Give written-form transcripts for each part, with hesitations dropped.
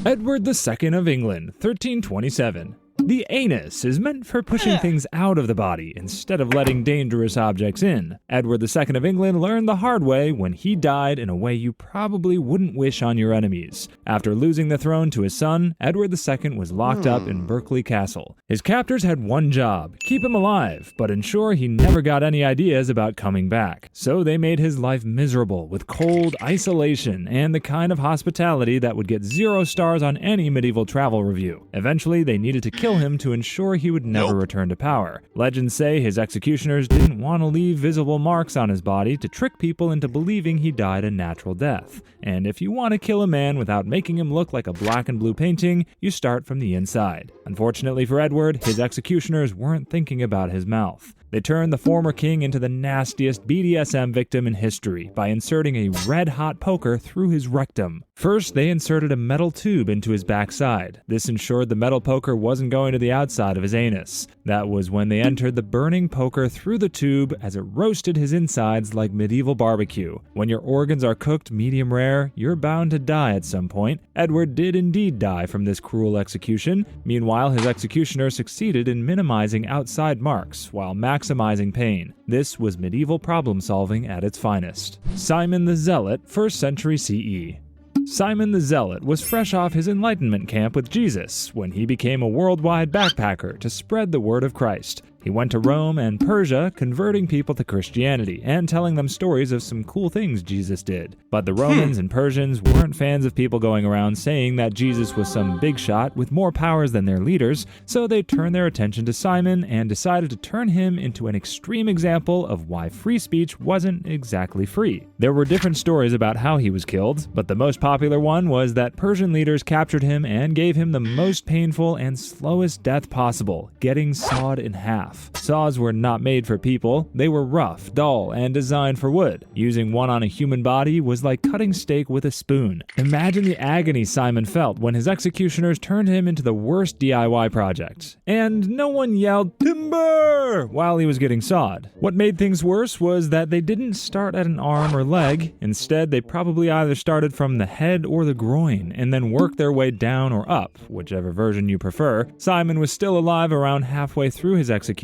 Edward II of England, 1327. The anus is meant for pushing things out of the body instead of letting dangerous objects in. Edward II of England learned the hard way when he died in a way you probably wouldn't wish on your enemies. After losing the throne to his son, Edward II was locked up in Berkeley Castle. His captors had one job, keep him alive, but ensure he never got any ideas about coming back. So they made his life miserable with cold, isolation, and the kind of hospitality that would get 0 stars on any medieval travel review. Eventually, they needed to kill him to ensure he would never return to power. Legends say his executioners didn't want to leave visible marks on his body to trick people into believing he died a natural death. And if you want to kill a man without making him look like a black and blue painting, you start from the inside. Unfortunately for Edward, his executioners weren't thinking about his mouth. They turned the former king into the nastiest BDSM victim in history by inserting a red-hot poker through his rectum. First, they inserted a metal tube into his backside. This ensured the metal poker wasn't going to the outside of his anus. That was when they entered the burning poker through the tube as it roasted his insides like medieval barbecue. When your organs are cooked medium rare, you're bound to die at some point. Edward did indeed die from this cruel execution. Meanwhile, his executioner succeeded in minimizing outside marks while maximizing pain. This was medieval problem solving at its finest. Simon the Zealot, 1st century CE. Simon the Zealot was fresh off his Enlightenment camp with Jesus when he became a worldwide backpacker to spread the word of Christ. He went to Rome and Persia, converting people to Christianity and telling them stories of some cool things Jesus did. But the Romans and Persians weren't fans of people going around saying that Jesus was some big shot with more powers than their leaders, so they turned their attention to Simon and decided to turn him into an extreme example of why free speech wasn't exactly free. There were different stories about how he was killed, but the most popular one was that Persian leaders captured him and gave him the most painful and slowest death possible, getting sawed in half. Saws were not made for people. They were rough, dull, and designed for wood. Using one on a human body was like cutting steak with a spoon. Imagine the agony Simon felt when his executioners turned him into the worst DIY project. And no one yelled, "Timber!" while he was getting sawed. What made things worse was that they didn't start at an arm or leg. Instead, they probably either started from the head or the groin, and then worked their way down or up, whichever version you prefer. Simon was still alive around halfway through his execution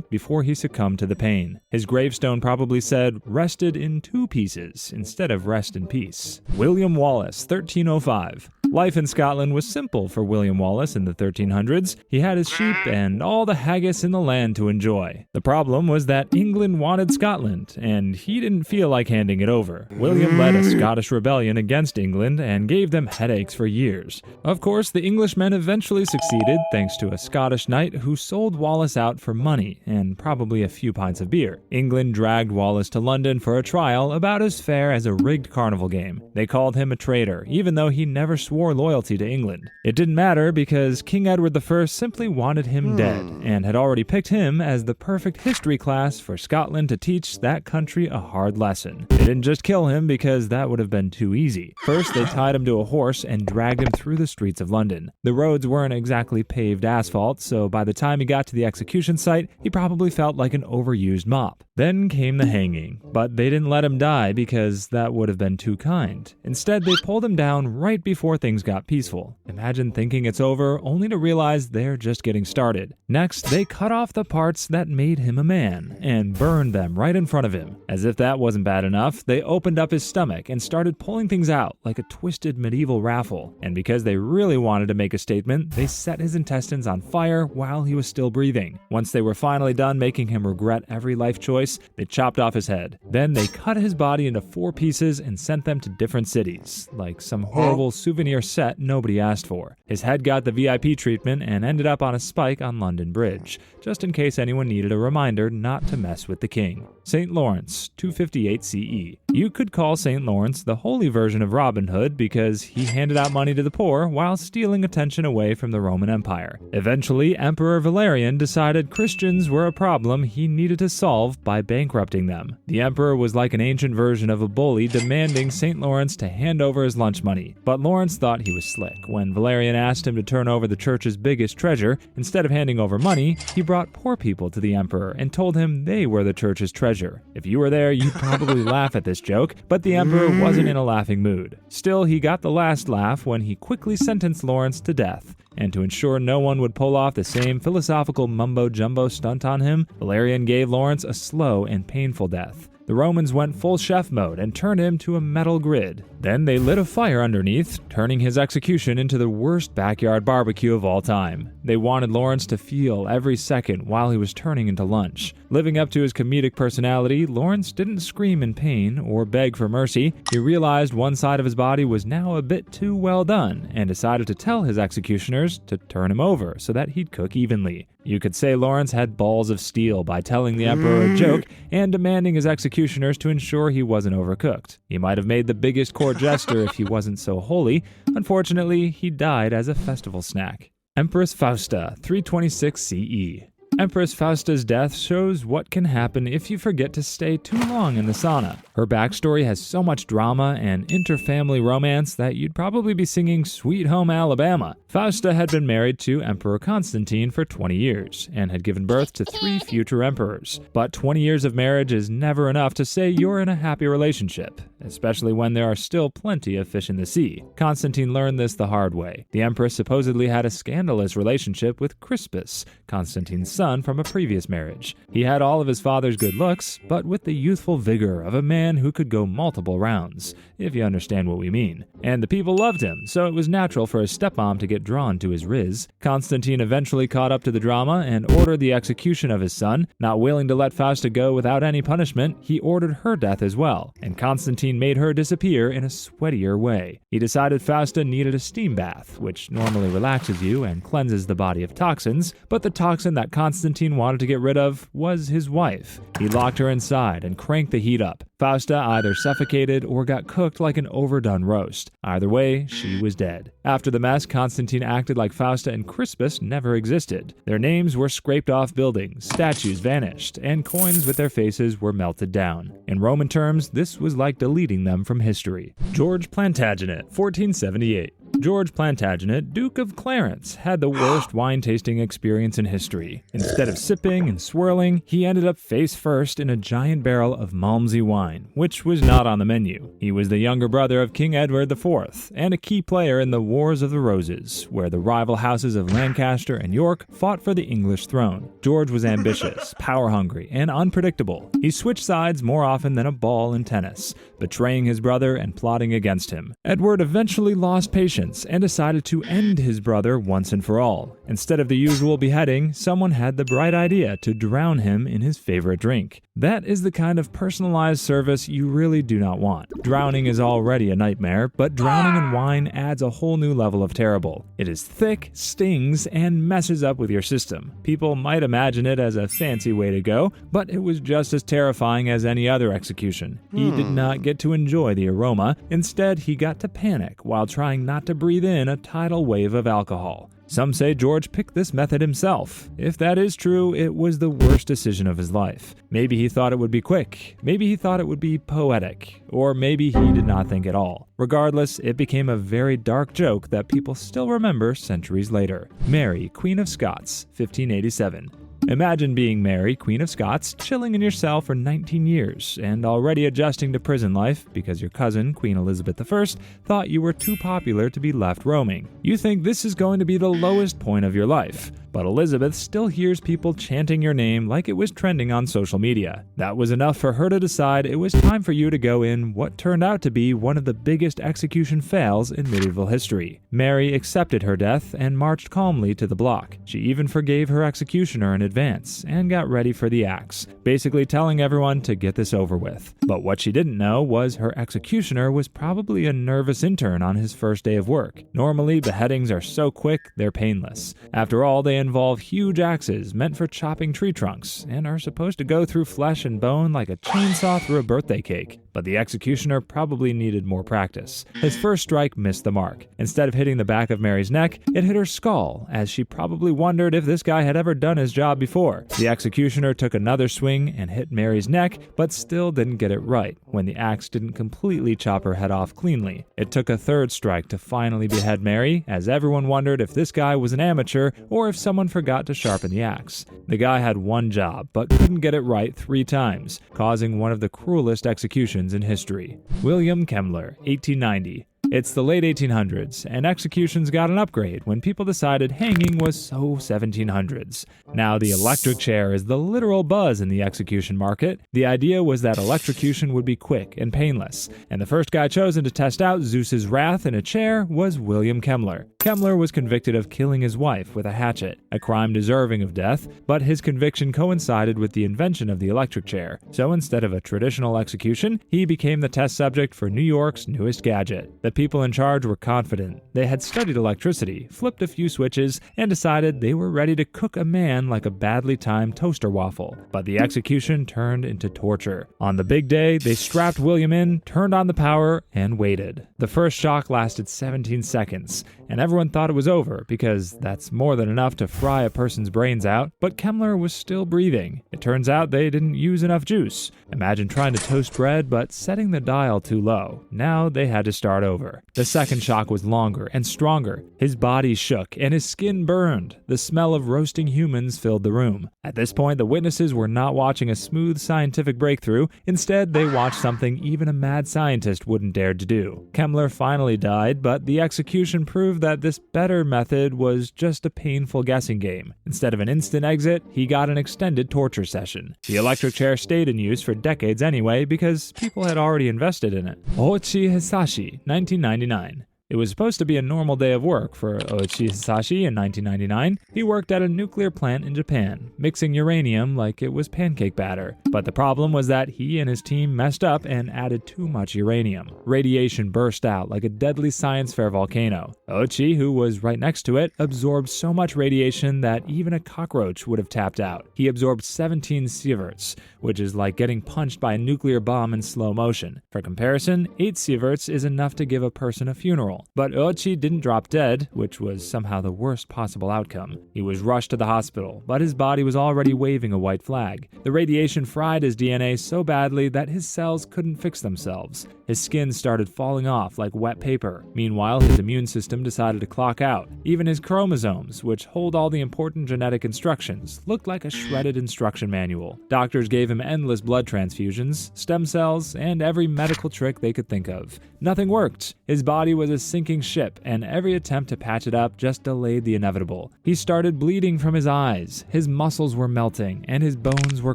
before he succumbed to the pain. His gravestone probably said, "Rested in 2 pieces," instead of "rest in peace." William Wallace, 1305. Life in Scotland was simple for William Wallace in the 1300s. He had his sheep and all the haggis in the land to enjoy. The problem was that England wanted Scotland, and he didn't feel like handing it over. William led a Scottish rebellion against England and gave them headaches for years. Of course, the Englishmen eventually succeeded thanks to a Scottish knight who sold Wallace out for money and probably a few pints of beer. England dragged Wallace to London for a trial about as fair as a rigged carnival game. They called him a traitor, even though he never swore loyalty to England. It didn't matter because King Edward I simply wanted him dead and had already picked him as the perfect history class for Scotland to teach that country a hard lesson. They didn't just kill him because that would have been too easy. First, they tied him to a horse and dragged him through the streets of London. The roads weren't exactly paved asphalt, so by the time he got to the execution site, he probably felt like an overused mop. Then came the hanging, but they didn't let him die because that would have been too kind. Instead, they pulled him down right before things got peaceful. Imagine thinking it's over only to realize they're just getting started. Next, they cut off the parts that made him a man and burned them right in front of him. As if that wasn't bad enough, they opened up his stomach and started pulling things out like a twisted medieval raffle. And because they really wanted to make a statement, they set his intestines on fire while he was still breathing. Once they were finally done making him regret every life choice, they chopped off his head. Then they cut his body into 4 pieces and sent them to different cities, like some horrible souvenir set nobody asked for. His head got the VIP treatment and ended up on a spike on London Bridge, just in case anyone needed a reminder not to mess with the king. St. Lawrence, 258 CE. You could call St. Lawrence the holy version of Robin Hood because he handed out money to the poor while stealing attention away from the Roman Empire. Eventually, Emperor Valerian decided Christians were a problem he needed to solve by bankrupting them. The emperor was like an ancient version of a bully demanding St. Lawrence to hand over his lunch money, but Lawrence thought he was slick. When Valerian asked him to turn over the church's biggest treasure, instead of handing over money, he brought poor people to the emperor and told him they were the church's treasure. If you were there, you'd probably laugh at this this joke, but the emperor wasn't in a laughing mood. Still, he got the last laugh when he quickly sentenced Lawrence to death. And to ensure no one would pull off the same philosophical mumbo-jumbo stunt on him, Valerian gave Lawrence a slow and painful death. The Romans went full chef mode and turned him to a metal grid. Then they lit a fire underneath, turning his execution into the worst backyard barbecue of all time. They wanted Lawrence to feel every second while he was turning into lunch. Living up to his comedic personality, Lawrence didn't scream in pain or beg for mercy. He realized one side of his body was now a bit too well done and decided to tell his executioners to turn him over so that he'd cook evenly. You could say Lawrence had balls of steel by telling the emperor a joke and demanding his executioners to ensure he wasn't overcooked. He might have made the biggest court jester if he wasn't so holy. Unfortunately, he died as a festival snack. Empress Fausta, 326 CE. Empress Fausta's death shows what can happen if you forget to stay too long in the sauna. Her backstory has so much drama and inter-family romance that you'd probably be singing Sweet Home Alabama. Fausta had been married to Emperor Constantine for 20 years and had given birth to 3 future emperors. But 20 years of marriage is never enough to say you're in a happy relationship, especially when there are still plenty of fish in the sea. Constantine learned this the hard way. The empress supposedly had a scandalous relationship with Crispus, Constantine's son from a previous marriage. He had all of his father's good looks, but with the youthful vigor of a man who could go multiple rounds, if you understand what we mean. And the people loved him, so it was natural for his stepmom to get drawn to his riz. Constantine eventually caught up to the drama and ordered the execution of his son. Not willing to let Fausta go without any punishment, he ordered her death as well, and Constantine made her disappear in a sweatier way. He decided Fausta needed a steam bath, which normally relaxes you and cleanses the body of toxins, but the toxin that Constantine wanted to get rid of was his wife. He locked her inside and cranked the heat up. Fausta either suffocated or got cooked like an overdone roast. Either way, she was dead. After the mess, Constantine acted like Fausta and Crispus never existed. Their names were scraped off buildings, statues vanished, and coins with their faces were melted down. In Roman terms, this was like deleting them from history. George Plantagenet, 1478. George Plantagenet, Duke of Clarence, had the worst wine-tasting experience in history. Instead of sipping and swirling, he ended up face first in a giant barrel of Malmsey wine, which was not on the menu. He was the younger brother of King Edward IV, and a key player in the Wars of the Roses, where the rival houses of Lancaster and York fought for the English throne. George was ambitious, power-hungry, and unpredictable. He switched sides more often than a ball in tennis, betraying his brother and plotting against him. Edward eventually lost patience and decided to end his brother once and for all. Instead of the usual beheading, someone had the bright idea to drown him in his favorite drink. That is the kind of personalized service you really do not want. Drowning is already a nightmare, but drowning in wine adds a whole new level of terrible. It is thick, stings, and messes up with your system. People might imagine it as a fancy way to go, but it was just as terrifying as any other execution. He did not get to enjoy the aroma. Instead, he got to panic while trying not to breathe in a tidal wave of alcohol. Some say George picked this method himself. If that is true, it was the worst decision of his life. Maybe he thought it would be quick, maybe he thought it would be poetic, or maybe he did not think at all. Regardless, it became a very dark joke that people still remember centuries later. Mary, Queen of Scots, 1587. Imagine being Mary, Queen of Scots, chilling in your cell for 19 years, and already adjusting to prison life because your cousin, Queen Elizabeth I, thought you were too popular to be left roaming. You think this is going to be the lowest point of your life, but Elizabeth still hears people chanting your name like it was trending on social media. That was enough for her to decide it was time for you to go in what turned out to be one of the biggest execution fails in medieval history. Mary accepted her death and marched calmly to the block. She even forgave her executioner in advance and got ready for the axe, basically telling everyone to get this over with. But what she didn't know was her executioner was probably a nervous intern on his first day of work. Normally, beheadings are so quick, they're painless. After all, they involve huge axes meant for chopping tree trunks and are supposed to go through flesh and bone like a chainsaw through a birthday cake. But the executioner probably needed more practice. His first strike missed the mark. Instead of hitting the back of Mary's neck, it hit her skull, as she probably wondered if this guy had ever done his job before. The executioner took another swing and hit Mary's neck, but still didn't get it right when the axe didn't completely chop her head off cleanly. It took a third strike to finally behead Mary, as everyone wondered if this guy was an amateur or if someone forgot to sharpen the axe. The guy had one job, but couldn't get it right 3 times, causing one of the cruelest executions in history. William Kemmler, 1890. It's the late 1800s, and executions got an upgrade when people decided hanging was so 1700s. Now the electric chair is the literal buzz in the execution market. The idea was that electrocution would be quick and painless, and the first guy chosen to test out Zeus's wrath in a chair was William Kemmler. Kemmler was convicted of killing his wife with a hatchet, a crime deserving of death, but his conviction coincided with the invention of the electric chair. So instead of a traditional execution, he became the test subject for New York's newest gadget. The people in charge were confident. They had studied electricity, flipped a few switches, and decided they were ready to cook a man like a badly timed toaster waffle. But the execution turned into torture. On the big day, they strapped William in, turned on the power, and waited. The first shock lasted 17 seconds, and everyone thought it was over because that's more than enough to fry a person's brains out, but Kemmler was still breathing. It turns out they didn't use enough juice. Imagine trying to toast bread but setting the dial too low. Now they had to start over. The second shock was longer and stronger. His body shook and his skin burned. The smell of roasting humans filled the room. At this point, the witnesses were not watching a smooth scientific breakthrough. Instead, they watched something even a mad scientist wouldn't dare to do. Kemmler finally died, but the execution proved that this better method was just a painful guessing game. Instead of an instant exit, he got an extended torture session. The electric chair stayed in use for decades anyway because people had already invested in it. Ouchi Hisashi, 1999. It was supposed to be a normal day of work for Ouchi Hisashi in 1999. He worked at a nuclear plant in Japan, mixing uranium like it was pancake batter. But the problem was that he and his team messed up and added too much uranium. Radiation burst out like a deadly science fair volcano. Ouchi, who was right next to it, absorbed so much radiation that even a cockroach would have tapped out. He absorbed 17 sieverts, which is like getting punched by a nuclear bomb in slow motion. For comparison, 8 sieverts is enough to give a person a funeral. But Ouchi didn't drop dead, which was somehow the worst possible outcome. He was rushed to the hospital, but his body was already waving a white flag. The radiation fried his DNA so badly that his cells couldn't fix themselves. His skin started falling off like wet paper. Meanwhile, his immune system decided to clock out. Even his chromosomes, which hold all the important genetic instructions, looked like a shredded instruction manual. Doctors gave him endless blood transfusions, stem cells, and every medical trick they could think of. Nothing worked. His body was a sinking ship, and every attempt to patch it up just delayed the inevitable. He started bleeding from his eyes, his muscles were melting, and his bones were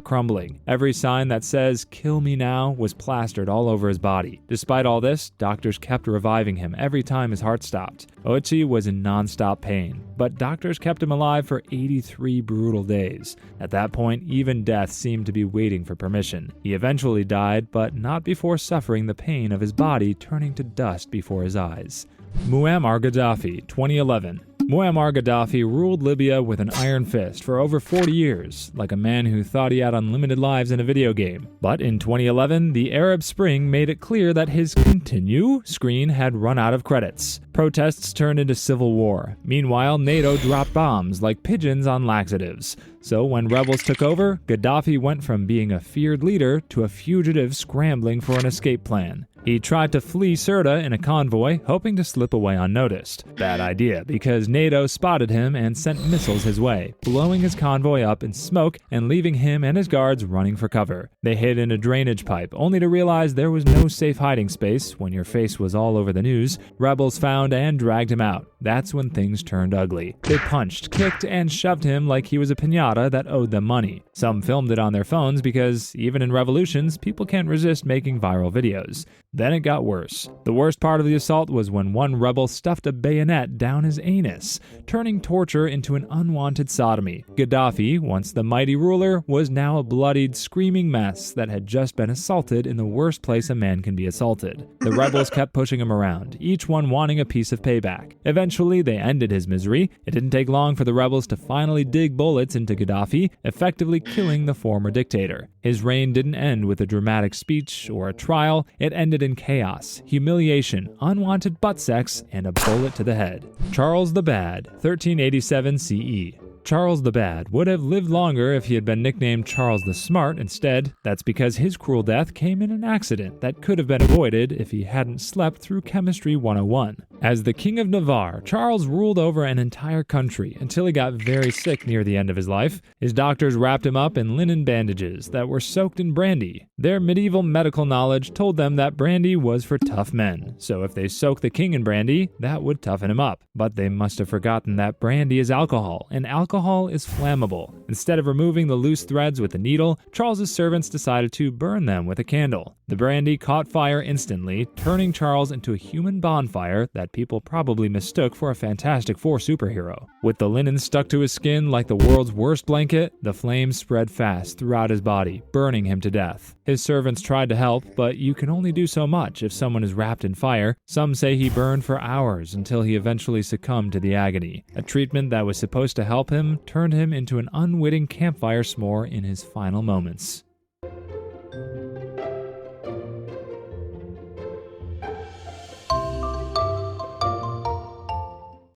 crumbling. Every sign that says, "Kill me now," was plastered all over his body. Despite all this, doctors kept reviving him every time his heart stopped. Ouchi was in non-stop pain, but doctors kept him alive for 83 brutal days. At that point, even death seemed to be waiting for permission. He eventually died, but not before suffering the pain of his body turning to dust before his eyes. Muammar Gaddafi, 2011. Muammar Gaddafi ruled Libya with an iron fist for over 40 years, like a man who thought he had unlimited lives in a video game. But in 2011, the Arab Spring made it clear that his "continue" screen had run out of credits. Protests turned into civil war. Meanwhile, NATO dropped bombs like pigeons on laxatives. So when rebels took over, Gaddafi went from being a feared leader to a fugitive scrambling for an escape plan. He tried to flee Sirte in a convoy, hoping to slip away unnoticed. Bad idea, because NATO spotted him and sent missiles his way, blowing his convoy up in smoke and leaving him and his guards running for cover. They hid in a drainage pipe, only to realize there was no safe hiding space when your face was all over the news. Rebels found and dragged him out. That's when things turned ugly. They punched, kicked, and shoved him like he was a piñata that owed them money. Some filmed it on their phones because, even in revolutions, people can't resist making viral videos. Then it got worse. The worst part of the assault was when one rebel stuffed a bayonet down his anus, turning torture into an unwanted sodomy. Gaddafi, once the mighty ruler, was now a bloodied, screaming mess that had just been assaulted in the worst place a man can be assaulted. The rebels kept pushing him around, each one wanting a piece of payback. Eventually, they ended his misery. It didn't take long for the rebels to finally dig bullets into Gaddafi, effectively killing the former dictator. His reign didn't end with a dramatic speech or a trial. It ended in chaos, humiliation, unwanted butt sex, and a bullet to the head. Charles the Bad, 1387 CE. Charles the Bad would have lived longer if he had been nicknamed Charles the Smart instead. That's because his cruel death came in an accident that could have been avoided if he hadn't slept through Chemistry 101. As the King of Navarre, Charles ruled over an entire country until he got very sick near the end of his life. His doctors wrapped him up in linen bandages that were soaked in brandy. Their medieval medical knowledge told them that brandy was for tough men, so if they soaked the king in brandy, that would toughen him up. But they must have forgotten that brandy is alcohol, and alcohol is flammable. Instead of removing the loose threads with a needle, Charles's servants decided to burn them with a candle. The brandy caught fire instantly, turning Charles into a human bonfire that people probably mistook for a Fantastic Four superhero. With the linen stuck to his skin like the world's worst blanket, the flames spread fast throughout his body, burning him to death. His servants tried to help, but you can only do so much if someone is wrapped in fire. Some say he burned for hours until he eventually succumbed to the agony. A treatment that was supposed to help him turned him into an unwitting campfire s'more in his final moments.